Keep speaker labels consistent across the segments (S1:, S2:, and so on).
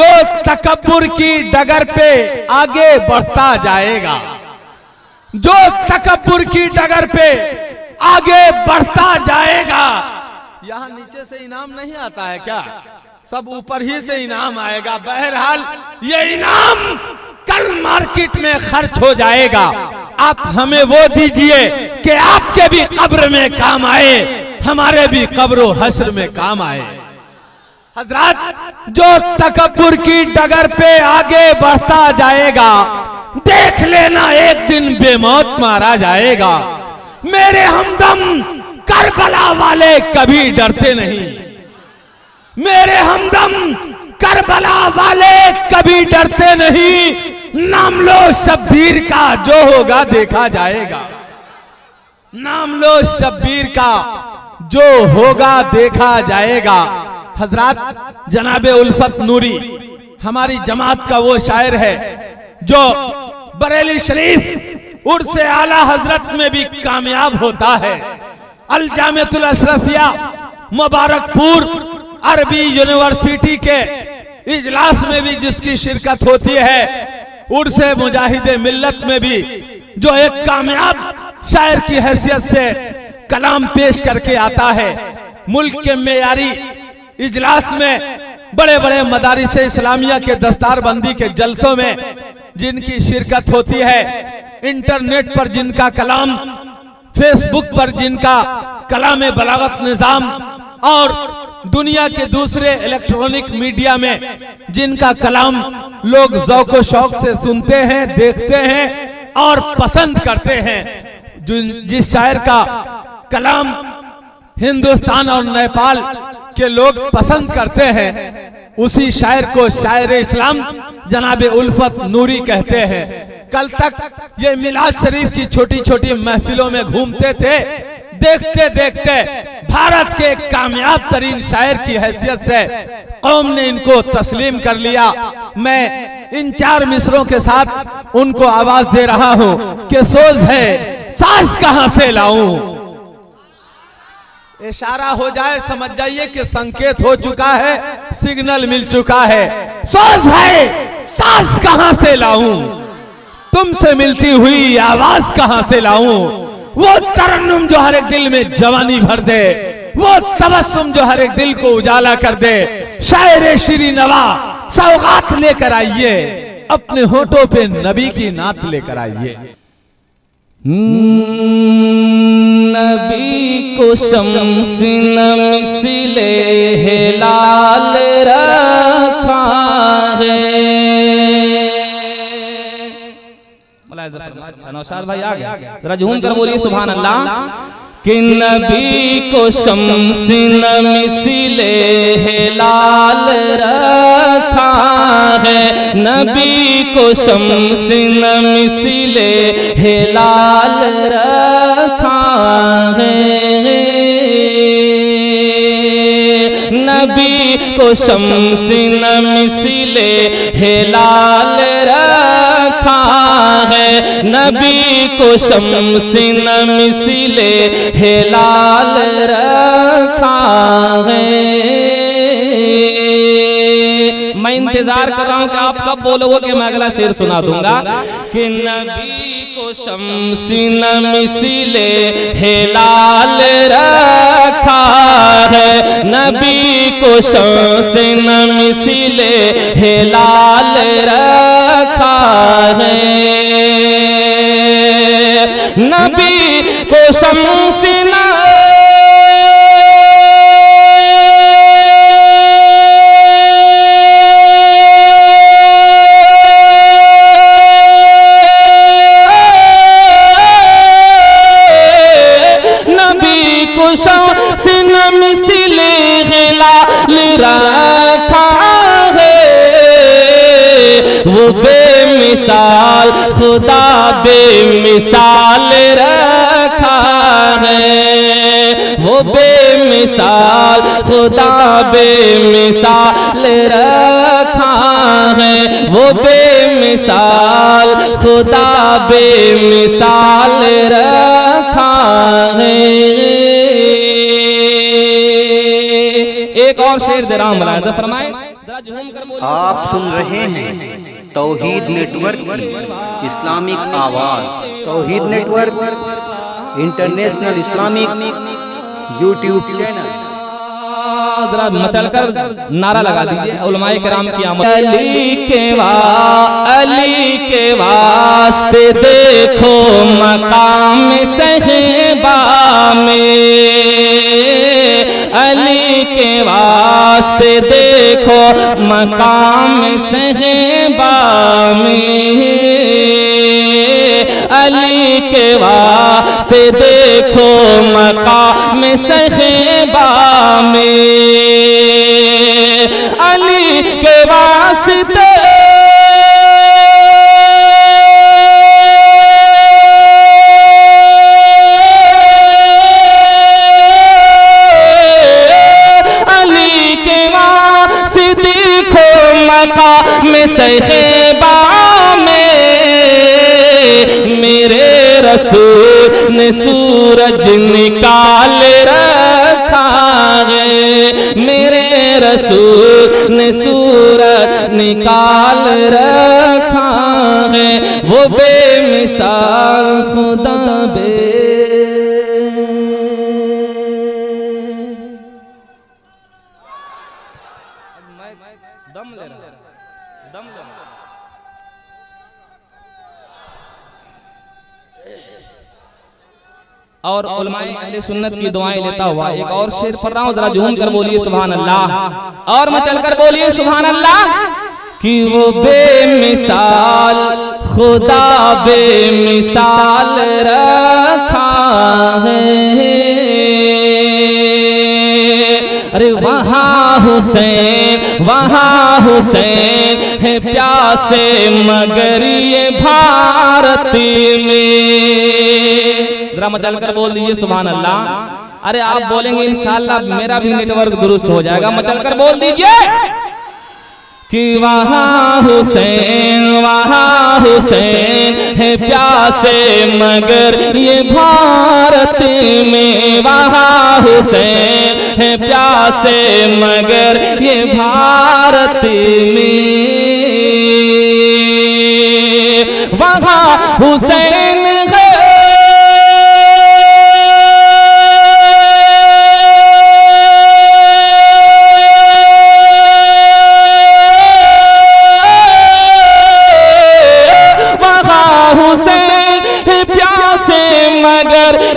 S1: जो तकब्बुर की डगर पे आगे बढ़ता जाएगा, जो तकब्बुर की डगर पे आगे बढ़ता जाएगा। यहां नीचे से इनाम नहीं आता है क्या? सब ऊपर ही से इनाम आएगा। बहरहाल ये इनाम कल मार्केट में खर्च हो जाएगा। आप हमें वो दीजिए कि आपके भी कब्र में काम आए, हमारे भी कब्र हश्र में काम आए। हजरत, जो तकब्बुर की डगर पे आगे बढ़ता जाएगा, देख लेना एक दिन बेमौत मारा जाएगा। मेरे हमदम करबला वाले कभी डरते नहीं, मेरे हमदम करबला वाले कभी डरते नहीं। नाम लो शब्बीर का, जो होगा देखा जाएगा। नाम लो शब्बीर का, जो होगा देखा जाएगा। हजरत, जनाबे उल्फत नूरी हमारी जमात का वो शायर है जो बरेली शरीफ उर्स आला हजरत में भी कामयाब होता है। अल जामिअतुल अशरफिया मुबारकपुर अरबी यूनिवर्सिटी के इजलास में भी जिसकी शिरकत होती है, उर्स मुजाहिदे मिल्लत में भी जो एक कामयाब शायर की हैसियत से कलाम पेश करके आता है। मुल्क के मेयारी इजलास में, बड़े बड़े मदारिस इस्लामिया के दस्तारबंदी के जलसों में जिनकी शिरकत होती है, इंटरनेट पर जिनका कलाम, फेसबुक पर जिनका कलाम बलागत निजाम और दुनिया के दूसरे इलेक्ट्रॉनिक मीडिया में जिनका कलाम लोग ज़ौक़ व शौक से सुनते हैं, देखते हैं और पसंद करते हैं। जिस शायर का कलाम हिंदुस्तान और नेपाल के लोग पसंद करते हैं, उसी शायर को शायर इस्लाम जनाबे उल्फत नूरी कहते हैं। कल तक ये मिलाद शरीफ की छोटी छोटी महफिलों में घूमते थे। देखते देखते भारत के कामयाब तरीन शायर की हैसियत से कौम ने इनको तस्लीम कर लिया। मैं इन 4 मिसरों के साथ उनको आवाज दे रहा हूं कि सोज है साज कहां से लाऊं। इशारा हो जाए समझ जाइए कि संकेत हो चुका है, सिग्नल मिल चुका है। सोज है साज कहां से लाऊं, तुमसे मिलती हुई आवाज कहां से लाऊं। वो तरन्नुम जो हर एक दिल में जवानी भर दे, वो तबस्सुम जो हर एक दिल को उजाला कर दे। शायर श्री नवा सौगात लेकर आइए, अपने होठों पे नबी की नात लेकर आइए।
S2: नबी को शम्स न मिसले हिलाल रखा है। नौशाद भाई आ गया, जरा झूम कर बोलिए सुभान अल्लाह। कि नबी को शम्स न मिसले हिलाल रखा है, नबी को शम्स न मिसले हिलाल रखा है। नबी को शम्स न मिसले हिलाल रखा है, नबी को शम्स न मिसले हिलाल रखा है। मैं इंतजार कर रहा हूं कि आप कब बोलोगे कि मैं अगला शेर सुना दूंगा। कि नबी को शम्स न मिसले हिलाल रखा है, नबी को शम्स न मिसले हिलाल रखा है। नबी को शम्स न रखा है। वो बेमिसाल खुदा बेमिसाल रखा है, वो बेमिसाल खुदा बेमिसाल रखा है, वो बेमिसाल खुदा बेमिसाल रखा है। एक और शेर दे रहा हूं, मुलाहिजा फरमाए, जरा झूम कर बोलिए।
S3: आप सुन रहे हैं तौहीद नेटवर्क की इस्लामिक आवाज़। Tauheed network international Islamic YouTube channel.
S2: जरा मचल कर नारा लगा दीजिए उलमाए किराम की आमद। अली के वास्ते देखो मकाम सहबा में, अली के वास्ते देखो मकाम सहबा में, अली के वास्ते देखो मकाम सहबा में, अली के वास्ते अली के वास्ते देखो मकाम सहबा में, मेरे रसूल ने सूरज निकाल रखा है, मेरे रसूल ने सूरज निकाल रखा है, वो बेमिसाल खुदा दम ले रहा और उलमाए अहले सुन्नत की दुआएं लेता हुआ एक और शेर पढ़ रहा हूं, जरा झूम कर बोलिए सुभान अल्लाह और मचल कर बोलिए सुभान अल्लाह। कि वो बेमिसाल खुदा बेमिसाल रखा है, अरे वहाँ हुसैन है प्यासे मगर ये भारत में। जरा मचल कर बोल दीजिए सुभान अल्लाह। अरे आप बोलेंगे इंशाअल्लाह मेरा भी नेटवर्क दुरुस्त हो जाएगा, मचल कर बोल दीजिए कि वहाँ हुसैन है प्यासे मगर ये भारत में, वहाँ हुसैन है प्यासे मगर ये भारत में, वहाँ हुसैन है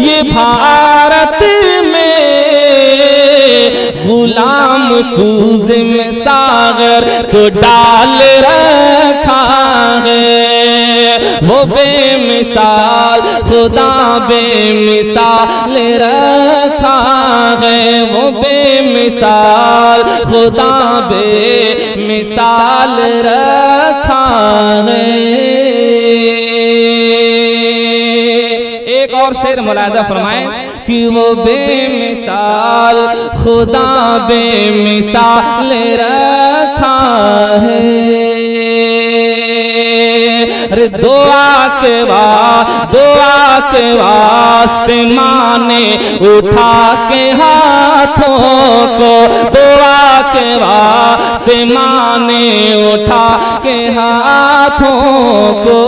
S2: ये भारत में, गुलाम कूज में सागर को डाल रखा है, वो बेमिसाल खुदा बेमिसाल रखा है, वो बेमिसाल खुदा बेमिसाल रखा है। एक और शेर मुलाहिजा फरमाएं कि वो बेमिसाल खुदा बेमिसाल रखा है, अरे दुआ के वास्ते माने उठा के हाथों को, दुआ के वास्ते माने उठा के हाथों को,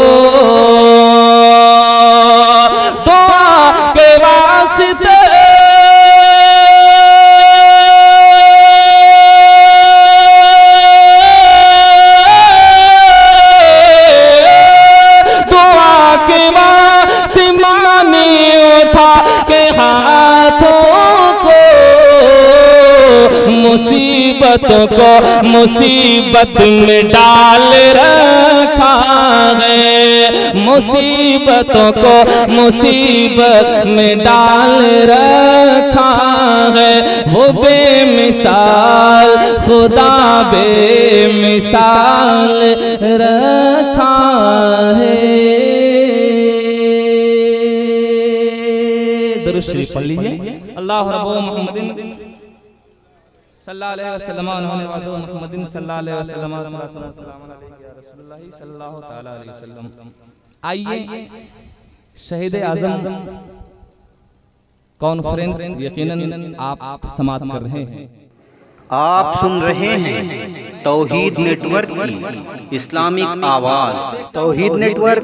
S2: मुसीबत में डाल रखा है, मुसीबतों को मुसीबत में डाल रखा है, वो बेमिसाल खुदा बेमिसाल रखा है। दुरूद शरीफ पढ़ लीजिए। अल्लाह रब्बु मुहम्मदिन सल्लल्लाहु अलैहि वसल्लम उन्होंने वादो मुहम्मदिन सल्लल्लाहु अलैहि वसल्लम सल्लल्लाहु तआला अलैहि वसल्लम। आइए शहीद आजम कॉन्फ्रेंस यकीनन आप समाप्त कर रहे हैं।
S3: आप सुन रहे हैं तौहीद नेटवर्क की इस्लामिक आवाज़। Tauheed network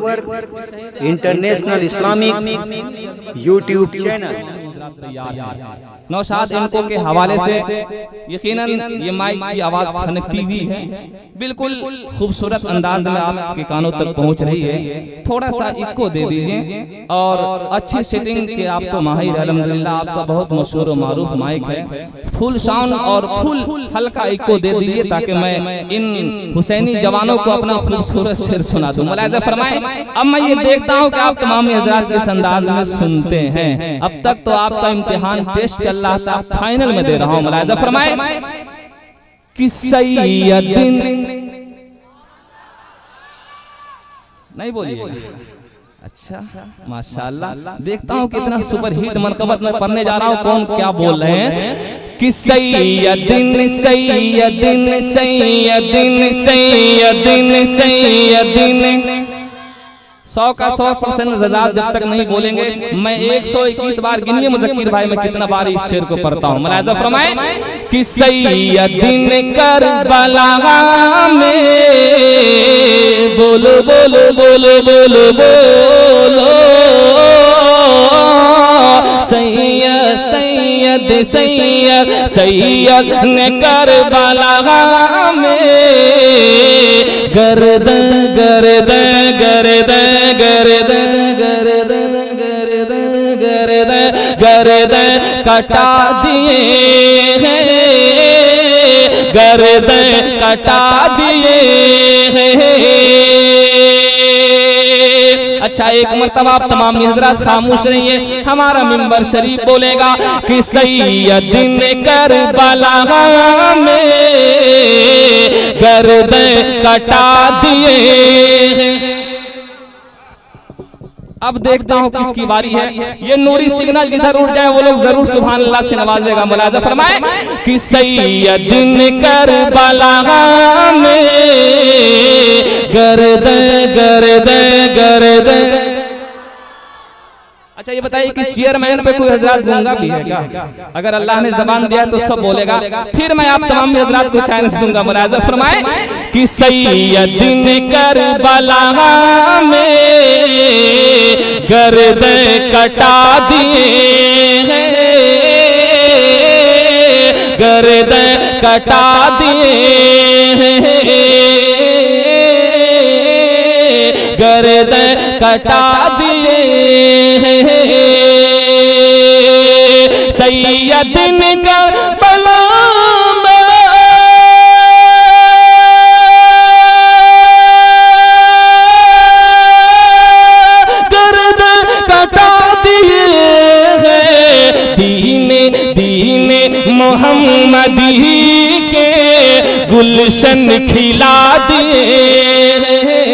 S3: international Islamic YouTube channel.
S2: Naushad इनको के हवाले से यकीनन ये माइक की आवाज खनकती हुई है, बिल्कुल खूबसूरत अंदाज में आपके कानों तक पहुंच रही है। थोड़ा सा इको दे दीजिए और अच्छी सेटिंग के आप तो माहिर अल्हम्दुलिल्लाह, आपका बहुत मशहूर और मारूफ माइक है। फुल साउंड और फुल हल्का इको दे दीजिए ताकि मैं इन हुसैनी जवानों को अपना खूबसूरत शेर सुना दूं। मुलाहिजा फरमाएं। अब मैं ये देखता हूँ कि आप तमाम हज़रात किस अंदाज में सुनते हैं। अब तक तो आपका इम्तिहान टेस्ट चल रहा था, फाइनल में दे रहा हूँ। मुलाहिजा फरमाएं कि सैयदिन नहीं बोलिए। अच्छा माशाल्लाह, देखता हूँ कितना सुपर हिट मनकबत में पढ़ने जा रहा हूँ, कौन क्या बोल रहे हैं कि सैयदिन सैयदिन सैयदिन सैयदिन सैयदिन। 100 का 100% ज़रात जब तक नहीं बोलेंगे, मैं 121 बार गिनिए मुज़क्किर भाई, मैं कितना बार इस शेर को पढ़ता हूँ। मुलाहिजा फरमाएं कि सैयदिन करबला में बोलो बोलो बोलो बोलो बोलो सैयद सैयद सैयद सैयद ने करबला में गर्दन गर्दन गर्दन गर्दन गर्दन गर्दन गर्दन गर्दन कटा दिए हैं, गर्दन कटा दिए हैं। अच्छा, एक मर्तबा आप तमाम हज़रात खामोश रहिए, हमारा मिंबर शरीफ बोलेगा कि सैयदिन करबला में गर्दन कटा दिए। अब देखता हूँ किसकी बारी है। ये नूरी सिग्नल जिधर उठ जाए वो लोग जरूर सुभान अल्लाह से नवाजेगा। मुलाहिजा फरमाएं कि सैयदिन करबला में गर्दन गर्दन गर्दन। अच्छा ये बताइए कि चेयरमैन पे कोई हजरात गूंगा भी है क्या? अगर अल्लाह ने जबान दिया तो सब बोलेगा, फिर मैं आप तमाम हजरात को चांस दूंगा। मुलाहिजा फरमाएं कि सैयदिन करबला में गर्दन कटा दिए हैं, गर्दन कटा दिए हैं, गर्दन कटा दिए हैं। सैयदिन करबला में गर्दन कटा दिए हैं। दीने दीने मोहम्मदी के गुलशन खिला दिए हैं।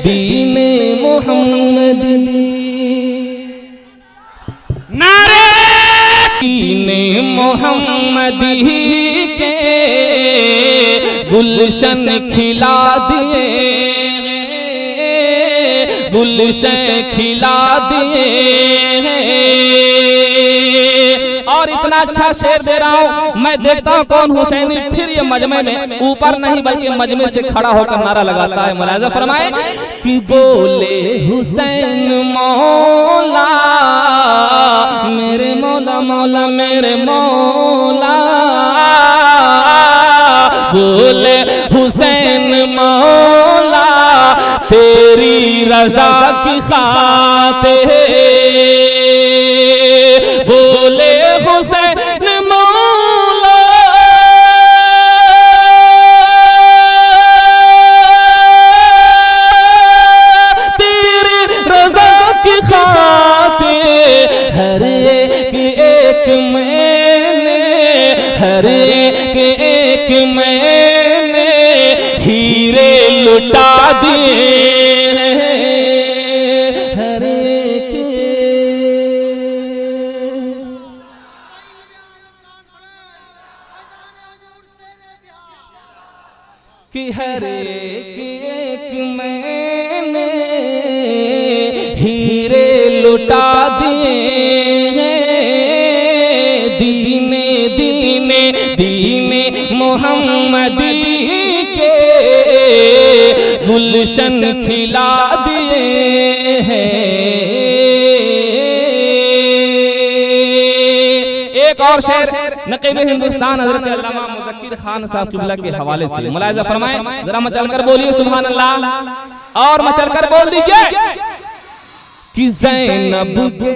S2: दीने मोहम्मदी नारे दीने मोहम्मदी के गुलशन खिला दिए, गुलशन खिला दिए। और इतना अच्छा शेर दे रहा हूँ, मैं देखता हूँ कौन हुसैनी फिर ये मजमे में ऊपर नहीं बल्कि मजमे से खड़ा होकर नारा लगाता है। मुलाहिजा फरमाए कि बोले हुसैन मौला मेरे मौला मौला मेरे मौला, बोले हुसैन मौला तेरी रजा की खातिर, बोले हुसैन मौला तेरी रजा की खातिर हर एक मैंने, हर एक मैंने हीरे लुटा दिए। कि हर एक मैंने हीरे लुटा दिए। दीने दीने दीने मोहम्मदी गुलशन खिला दिए हैं। एक और शेर नकीब हिंदुस्तान हजरत अल्लामा मुज़क्किर खान साहब किबला के हवाले से मुलाहिज़ा फरमाएं, जरा मचल कर बोलिए सुभान अल्लाह, और मचल कर बोल दीजिए कि ज़ैनब के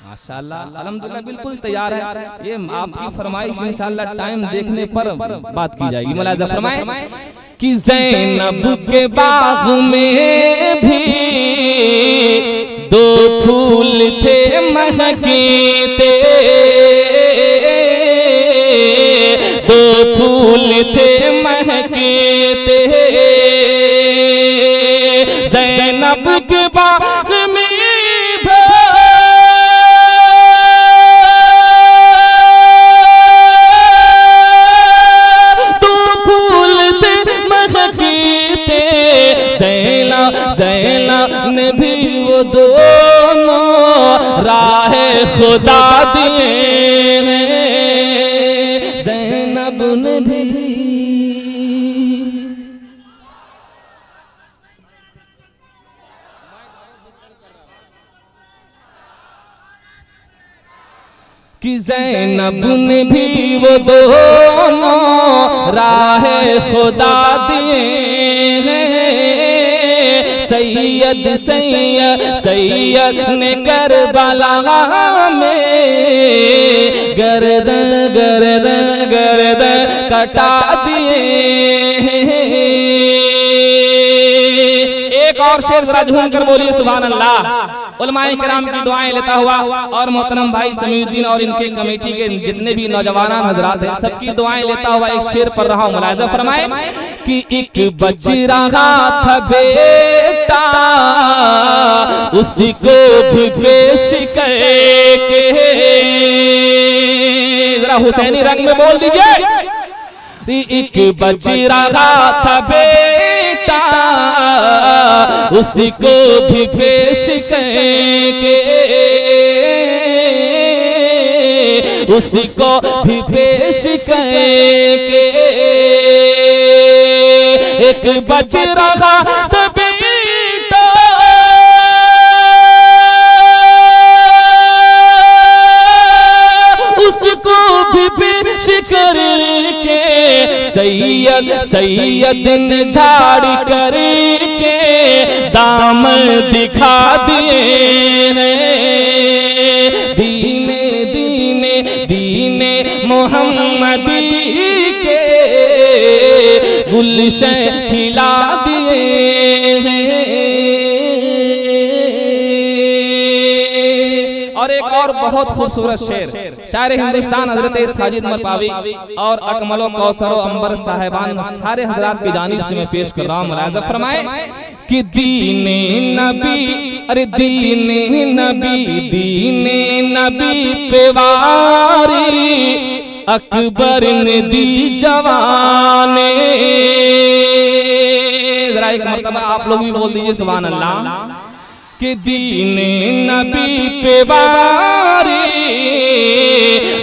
S2: माशाअल्लाह अल्हम्दुलिल्लाह बिल्कुल तैयार है। ये आपकी फरमाइश इंशाअल्लाह टाइम देखने पर बात की जाएगी। मुलाहिज़ा फरमाएं कि ज़ैनब के बाग में भी दो फूल थे महकीते, दो फूल थे महकीते, ज़ैनब के बाग में ने भी वो दोनों राह खुदा दिए हैं, ज़ैनब ने भी। कि ज़ैनब ने भी वो दोनों राह खुदा दिए हैं, सैयद सैयद सैयद ने करबला में गर्दन गर्दन गर्दन कटा दिए हैं। एक और शेर जरा झूम कर बोलिए सुभान अल्लाह। उलमाए किराम की दुआएं लेता हुआ और मोहतरम भाई समीउद्दीन और इनके कमेटी के जितने भी नौजवान हजरात हैं सबकी दुआएं लेता हुआ एक शेर पढ़ रहा हूँ। मुलाहिज़ा फरमाए कि एक बच रहा था बेटा उसी को भी पेश करके, जरा हुसैनी रंग में बोल दीजिए। एक बच रहा था बेटा उसी को भी पेश करके, उसी को भी पेश करके, एक बच रहा था बेटा उसको भी पेश करके, सैयद सैयद ने झाड़ी करके दामन दिखा दिए हैं, दीने दीने दीने मोहम्मदी के गुलशन खिला दिए हैं। और एक और बहुत खूबसूरत शेर शायर हिंदुस्तान हजरत साजिद मरपावी और अकमलो कौसरो अंबर साहिबान सारे हजरात की जानिब से मैं पेश कर रहा हूँ। मुलाहिज़ा फरमाए कि दीने नबी, अरे दीने नबी, दीने नबी पे वारी अकबर ने दी जवाने, जरा एक मर्तबा आप लोग भी बोल दीजिए सुभान अल्लाह। कि दीने नबी पे वारी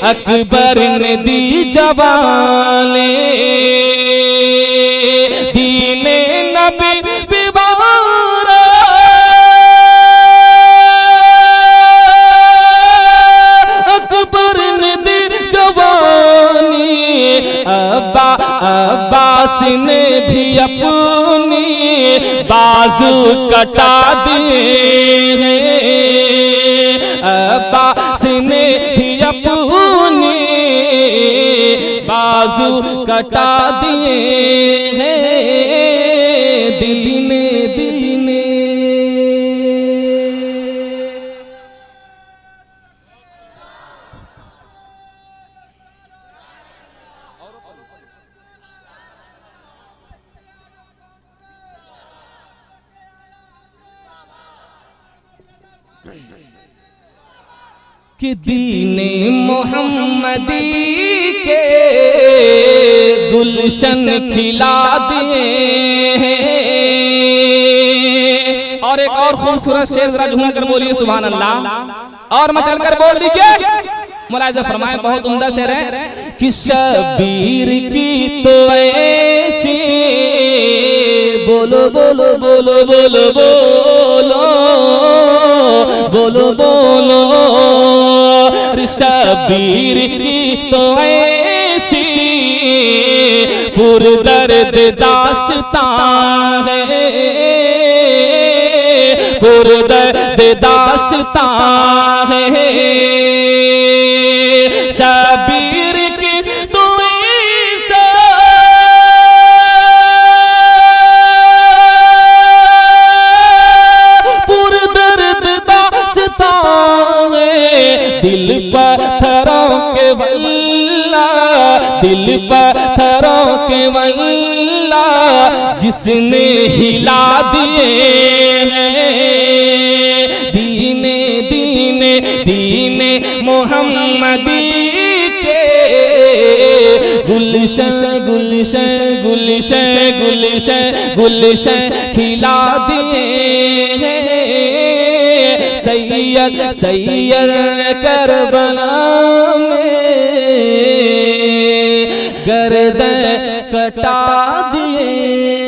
S2: अकबर ने दी जवाने, दीने नबी पे वारा अकबर ने दी जवानी, अब्बास ने भी अपनी बाजू कटा दिए हैं, अब्बास ने भी अपनी बाजू कटा दिए हैं, दीने दीने। कि दीने मोहम्मदी के गुलशन खिला दिए हैं। और एक और खूबसूरत शेर जरा झूम कर बोलिए सुभान अल्लाह, और मचल कर बोल दीजिए। मुलाहिज़ा फरमाए बहुत उम्दा शेर है कि शबीर की तो ऐसी बोलो बोलो बोलो बोलो बोलो बोलो शबीर की तो ऐसी पुरदर्द दास्तां है, पुरदर्द दास्तां है शबीर की तो ऐसा पुरदर्द दास्तां है। दिल पत्थरों के वल्ला, दिल पत्थरों के वल्ला जिसने हिला दिए हैं दीने दीने दीने मोहम्मदी के गुलशन गुलशन गुलशन गुलशन गुलशन खिला दिए हैं। सैयद सैयद करबला में गर्दन कटा दिए।